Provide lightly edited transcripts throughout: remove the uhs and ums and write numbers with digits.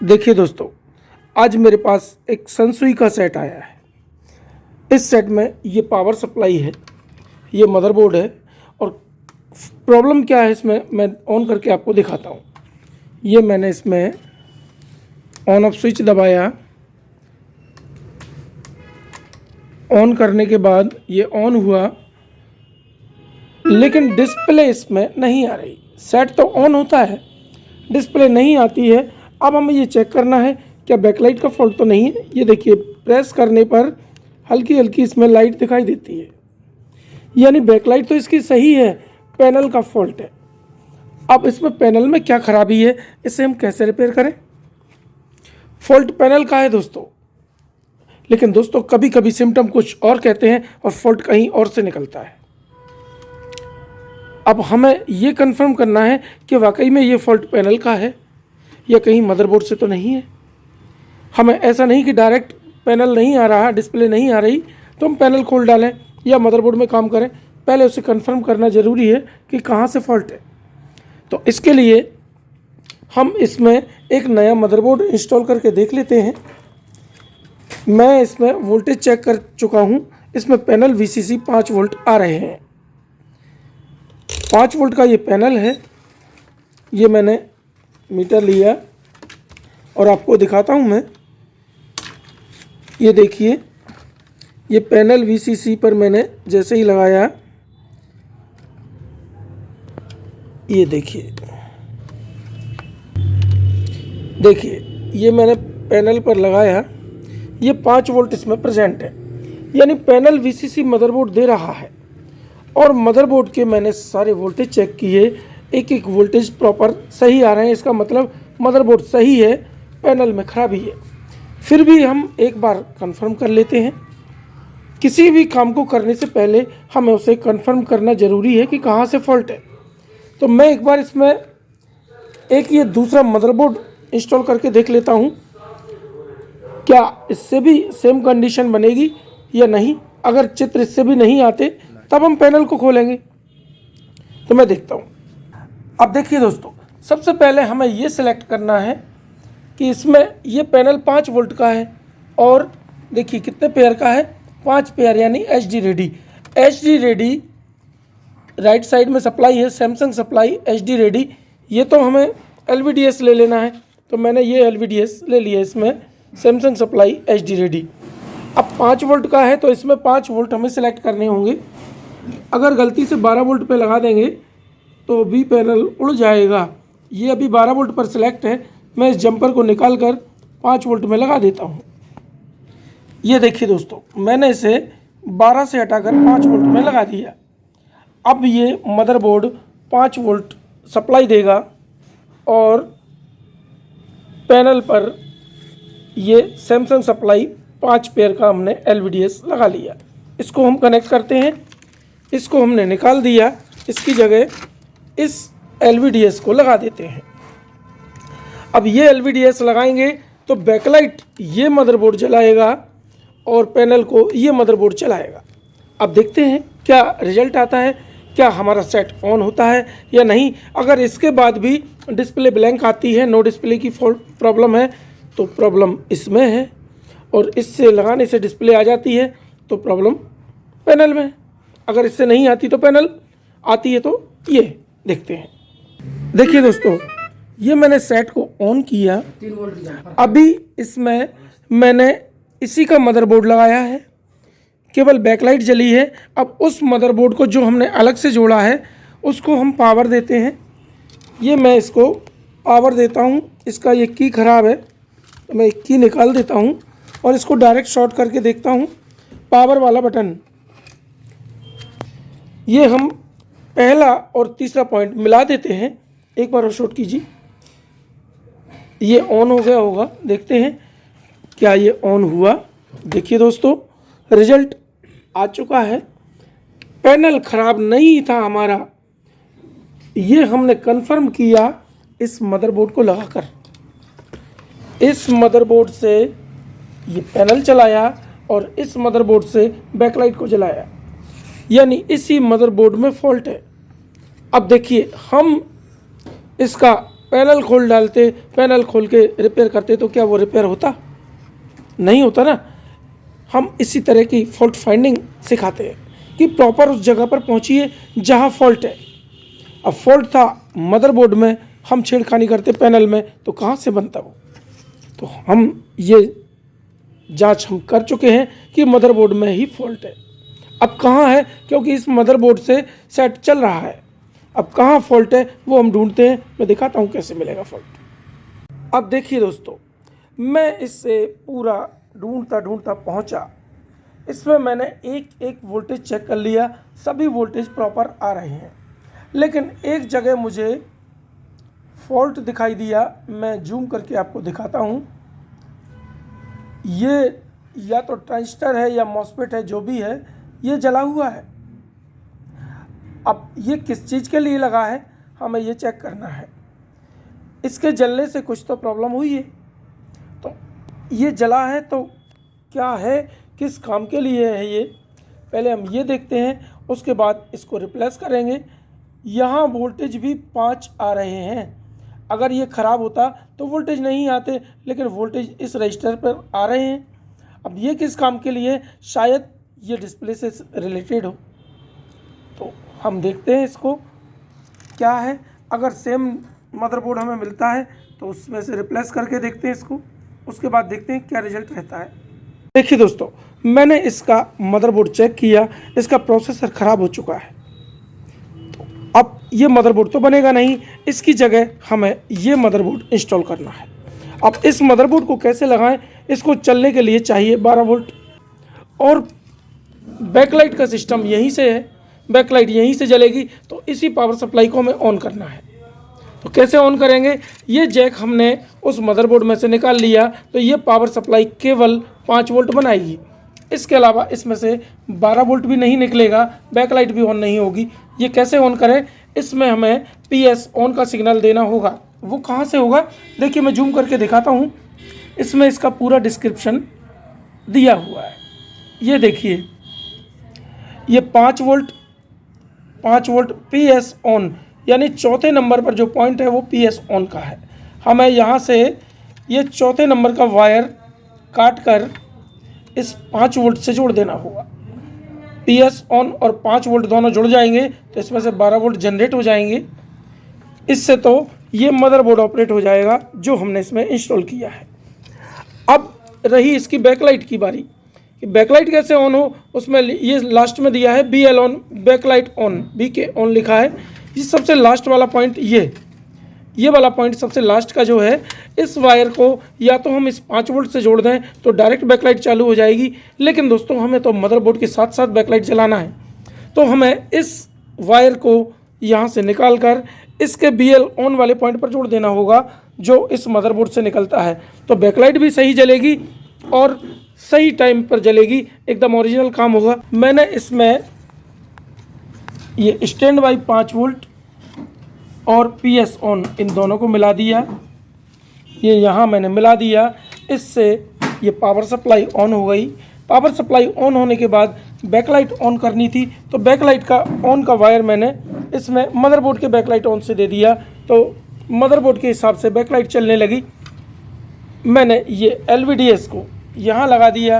देखिए दोस्तों, आज मेरे पास एक सनसुई का सेट आया है। इस सेट में ये पावर सप्लाई है, ये मदरबोर्ड है और प्रॉब्लम क्या है इसमें मैं ऑन करके आपको दिखाता हूँ। ये मैंने इसमें ऑन ऑफ स्विच दबाया, ऑन करने के बाद ये ऑन हुआ, लेकिन डिस्प्ले इसमें नहीं आ रही। सेट तो ऑन होता है, डिस्प्ले नहीं आती है। अब हमें ये चेक करना है क्या बैकलाइट का फॉल्ट तो नहीं है। ये देखिए, प्रेस करने पर हल्की हल्की इसमें लाइट दिखाई देती है, यानी बैकलाइट तो इसकी सही है, पैनल का फॉल्ट है। अब इसमें पैनल में क्या खराबी है, इसे हम कैसे रिपेयर करें। फॉल्ट पैनल का है दोस्तों, लेकिन दोस्तों कभी कभी सिम्टम कुछ और कहते हैं और फॉल्ट कहीं और से निकलता है। अब हमें ये कंफर्म करना है कि वाकई में ये फॉल्ट पैनल का है या कहीं मदरबोर्ड से तो नहीं है। हमें ऐसा नहीं कि डायरेक्ट पैनल नहीं आ रहा, डिस्प्ले नहीं आ रही तो हम पैनल खोल डालें या मदरबोर्ड में काम करें। पहले उसे कंफर्म करना ज़रूरी है कि कहाँ से फॉल्ट है। तो इसके लिए हम इसमें एक नया मदरबोर्ड इंस्टॉल करके देख लेते हैं। मैं इसमें वोल्टेज चेक कर चुका हूँ, इसमें पैनल VCC 5 वोल्ट आ रहे हैं। 5 वोल्ट का ये पैनल है। ये मैंने मीटर लिया और आपको दिखाता हूँ मैं। ये देखिए, ये पैनल VCC पर मैंने जैसे ही लगाया, ये देखिए ये मैंने पैनल पर लगाया, ये 5 वोल्ट इसमें प्रेजेंट है, यानी पैनल VCC मदरबोर्ड दे रहा है। और मदरबोर्ड के मैंने सारे वोल्टेज चेक किए, एक एक वोल्टेज प्रॉपर सही आ रहे हैं। इसका मतलब मदरबोर्ड सही है, पैनल में खराबी है। फिर भी हम एक बार कंफर्म कर लेते हैं। किसी भी काम को करने से पहले हमें उसे कंफर्म करना ज़रूरी है कि कहाँ से फॉल्ट है। तो मैं एक बार इसमें एक ये दूसरा मदरबोर्ड इंस्टॉल करके देख लेता हूँ, क्या इससे भी सेम कंडीशन बनेगी या नहीं। अगर चित्र इससे भी नहीं आते तब हम पैनल को खोलेंगे। तो मैं देखता हूँ। अब देखिए दोस्तों, सबसे पहले हमें ये सिलेक्ट करना है कि इसमें ये पैनल 5 वोल्ट का है और देखिए कितने पेयर का है, 5 पेयर, यानी HD रेडी राइट साइड में सप्लाई है, सैमसंग सप्लाई HD रेडी। ये तो हमें LVDS ले लेना है, तो मैंने ये LVDS ले लिया, इसमें सैमसंग सप्लाई HD रेडी। अब 5 वोल्ट का है तो इसमें 5 वोल्ट हमें सेलेक्ट करने होंगे। अगर गलती से 12 वोल्ट पे लगा देंगे तो भी पैनल उड़ जाएगा। ये अभी 12 वोल्ट पर सिलेक्ट है, मैं इस जंपर को निकाल कर 5 वोल्ट में लगा देता हूँ। ये देखिए दोस्तों, मैंने इसे 12 से हटाकर 5 वोल्ट में लगा दिया। अब ये मदरबोर्ड 5 वोल्ट सप्लाई देगा और पैनल पर ये सैमसंग सप्लाई 5 पेयर का हमने LVDS लगा लिया। इसको हम कनेक्ट करते हैं। इसको हमने निकाल दिया, इसकी जगह इस LVDS को लगा देते हैं। अब ये LVDS लगाएंगे तो बैकलाइट ये मदरबोर्ड जलाएगा और पैनल को ये मदरबोर्ड चलाएगा। अब देखते हैं क्या रिजल्ट आता है, क्या हमारा सेट ऑन होता है या नहीं। अगर इसके बाद भी डिस्प्ले ब्लैंक आती है, नो डिस्प्ले की फॉल्ट प्रॉब्लम है, तो प्रॉब्लम इसमें है। और इससे लगाने से डिस्प्ले आ जाती है तो प्रॉब्लम पैनल में। अगर इससे नहीं आती तो पैनल आती है। तो ये देखते हैं। देखिए दोस्तों, ये मैंने सेट को ऑन किया। अभी इसमें मैंने इसी का मदरबोर्ड लगाया है, केवल बैकलाइट जली है। अब उस मदरबोर्ड को जो हमने अलग से जोड़ा है उसको हम पावर देते हैं। ये मैं इसको पावर देता हूँ। इसका ये की ख़राब है तो मैं की निकाल देता हूँ और इसको डायरेक्ट शॉर्ट करके देखता हूँ। पावर वाला बटन, ये हम पहला और तीसरा पॉइंट मिला देते हैं। एक बार और शॉर्ट कीजिए, ये ऑन हो गया होगा। देखते हैं क्या ये ऑन हुआ। देखिए दोस्तों, रिजल्ट आ चुका है। पैनल ख़राब नहीं था हमारा, ये हमने कंफर्म किया इस मदरबोर्ड को लगाकर। इस मदरबोर्ड से ये पैनल चलाया और इस मदरबोर्ड से बैकलाइट को जलाया, यानी इसी मदरबोर्ड में फॉल्ट है। अब देखिए, हम इसका पैनल खोल डालते, पैनल खोल के रिपेयर करते तो क्या वो रिपेयर होता? नहीं होता ना। हम इसी तरह की फॉल्ट फाइंडिंग सिखाते हैं कि प्रॉपर उस जगह पर पहुंचिए जहां फॉल्ट है। अब फॉल्ट था मदरबोर्ड में, हम छेड़खानी करते पैनल में, तो कहाँ से बनता वो? तो हम ये जांच हम कर चुके हैं कि मदरबोर्ड में ही फॉल्ट है। अब कहाँ है? क्योंकि इस मदरबोर्ड से सेट चल रहा है। अब कहाँ फॉल्ट है वो हम ढूंढते हैं। मैं दिखाता हूँ कैसे मिलेगा फॉल्ट। अब देखिए दोस्तों, मैं इससे पूरा ढूंढता ढूंढता पहुँचा। इसमें मैंने एक एक वोल्टेज चेक कर लिया, सभी वोल्टेज प्रॉपर आ रहे हैं, लेकिन एक जगह मुझे फॉल्ट दिखाई दिया। मैं जूम करके आपको दिखाता हूँ। ये या तो ट्रांजिस्टर है या मॉसफेट है, जो भी है, ये जला हुआ है। अब ये किस चीज़ के लिए लगा है हमें ये चेक करना है। इसके जलने से कुछ तो प्रॉब्लम हुई है। तो ये जला है तो क्या है, किस काम के लिए है ये, पहले हम ये देखते हैं, उसके बाद इसको रिप्लेस करेंगे। यहाँ वोल्टेज भी 5 आ रहे हैं। अगर ये ख़राब होता तो वोल्टेज नहीं आते, लेकिन वोल्टेज इस रजिस्टर पर आ रहे हैं। अब ये किस काम के लिए? शायद ये डिस्प्ले से रिलेटेड हो। तो हम देखते हैं इसको क्या है। अगर सेम मदरबोर्ड हमें मिलता है तो उसमें से रिप्लेस करके देखते हैं इसको, उसके बाद देखते हैं क्या रिजल्ट रहता है। देखिए दोस्तों, मैंने इसका मदरबोर्ड चेक किया, इसका प्रोसेसर ख़राब हो चुका है। तो अब ये मदरबोर्ड तो बनेगा नहीं, इसकी जगह हमें ये मदरबोर्ड इंस्टॉल करना है। अब इस मदरबोर्ड को कैसे लगाएं? इसको चलने के लिए चाहिए 12 वोल्ट, और बैकलाइट का सिस्टम यहीं से है, बैकलाइट यहीं से जलेगी। तो इसी पावर सप्लाई को हमें ऑन करना है। तो कैसे ऑन करेंगे? ये जैक हमने उस मदरबोर्ड में से निकाल लिया, तो ये पावर सप्लाई केवल 5 वोल्ट बनाएगी। इसके अलावा इसमें से 12 वोल्ट भी नहीं निकलेगा, बैकलाइट भी ऑन नहीं होगी। ये कैसे ऑन करें? इसमें हमें PS ऑन का सिग्नल देना होगा। वो कहाँ से होगा? देखिए मैं जूम करके दिखाता हूँ। इसमें इसका पूरा डिस्क्रिप्शन दिया हुआ है। ये देखिए, ये 5 वोल्ट PS ऑन, यानी चौथे नंबर पर जो पॉइंट है वो PS ऑन का है। हमें यहाँ से ये चौथे नंबर का वायर काट कर इस 5 वोल्ट से जोड़ देना होगा। PS ऑन और 5 वोल्ट दोनों जुड़ जाएंगे तो इसमें से 12 वोल्ट जनरेट हो जाएंगे। इससे तो ये मदरबोर्ड ऑपरेट हो जाएगा जो हमने इसमें इंस्टॉल किया है। अब रही इसकी बैकलाइट की बारी कि बैकलाइट कैसे ऑन हो। उसमें ये लास्ट में दिया है BL on, backlight on, BK on लिखा है। ये सबसे लास्ट वाला पॉइंट, ये वाला पॉइंट सबसे लास्ट का जो है, इस वायर को या तो हम इस 5 वोल्ट से जोड़ दें तो डायरेक्ट बैकलाइट चालू हो जाएगी। लेकिन दोस्तों हमें तो मदरबोर्ड के साथ साथ बैकलाइट चलाना है, तो हमें इस वायर को यहाँ से निकाल कर इसके BL ऑन वाले पॉइंट पर जोड़ देना होगा जो इस मदरबोर्ड से निकलता है। तो बैकलाइट भी सही जलेगी और सही टाइम पर जलेगी, एकदम ओरिजिनल काम होगा। मैंने इसमें ये स्टैंड बाई 5 वोल्ट और PS ऑन इन दोनों को मिला दिया। ये यहाँ मैंने मिला दिया, इससे ये पावर सप्लाई ऑन हो गई। पावर सप्लाई ऑन होने के बाद बैकलाइट ऑन करनी थी, तो बैकलाइट का ऑन का वायर मैंने इसमें मदरबोर्ड के बैकलाइट ऑन से दे दिया, तो मदरबोर्ड के हिसाब से बैकलाइट चलने लगी। मैंने ये LVDS को यहाँ लगा दिया,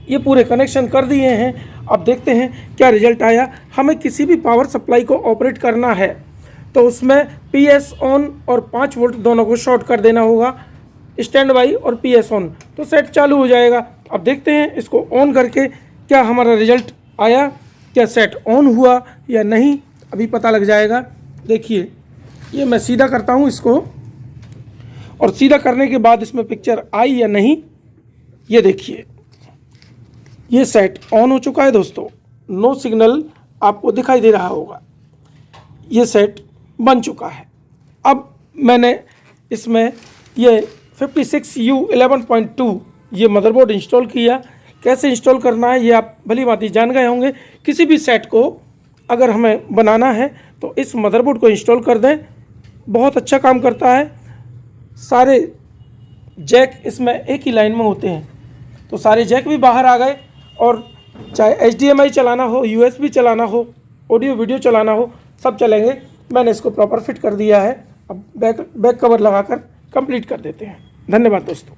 ये पूरे कनेक्शन कर दिए हैं। अब देखते हैं क्या रिजल्ट आया। हमें किसी भी पावर सप्लाई को ऑपरेट करना है तो उसमें PS ऑन और 5 वोल्ट दोनों को शॉर्ट कर देना होगा, स्टैंड बाई और PS ऑन, तो सेट चालू हो जाएगा। अब देखते हैं इसको ऑन करके क्या हमारा रिजल्ट आया, क्या सेट ऑन हुआ या नहीं, अभी पता लग जाएगा। देखिए ये मैं सीधा करता हूँ इसको, और सीधा करने के बाद इसमें पिक्चर आई या नहीं, ये देखिए ये सेट ऑन हो चुका है दोस्तों। नो सिग्नल आपको दिखाई दे रहा होगा, ये सेट बन चुका है। अब मैंने इसमें ये 56U11.2 ये मदरबोर्ड इंस्टॉल किया। कैसे इंस्टॉल करना है ये आप भली भांति जान गए होंगे। किसी भी सेट को अगर हमें बनाना है तो इस मदरबोर्ड को इंस्टॉल कर दें, बहुत अच्छा काम करता है। सारे जैक इसमें एक ही लाइन में होते हैं, तो सारे जैक भी बाहर आ गए, और चाहे HDMI चलाना हो, USB चलाना हो, ऑडियो वीडियो चलाना हो, सब चलेंगे। मैंने इसको प्रॉपर फिट कर दिया है। अब बैक कवर लगाकर कंप्लीट कर देते हैं। धन्यवाद दोस्तों।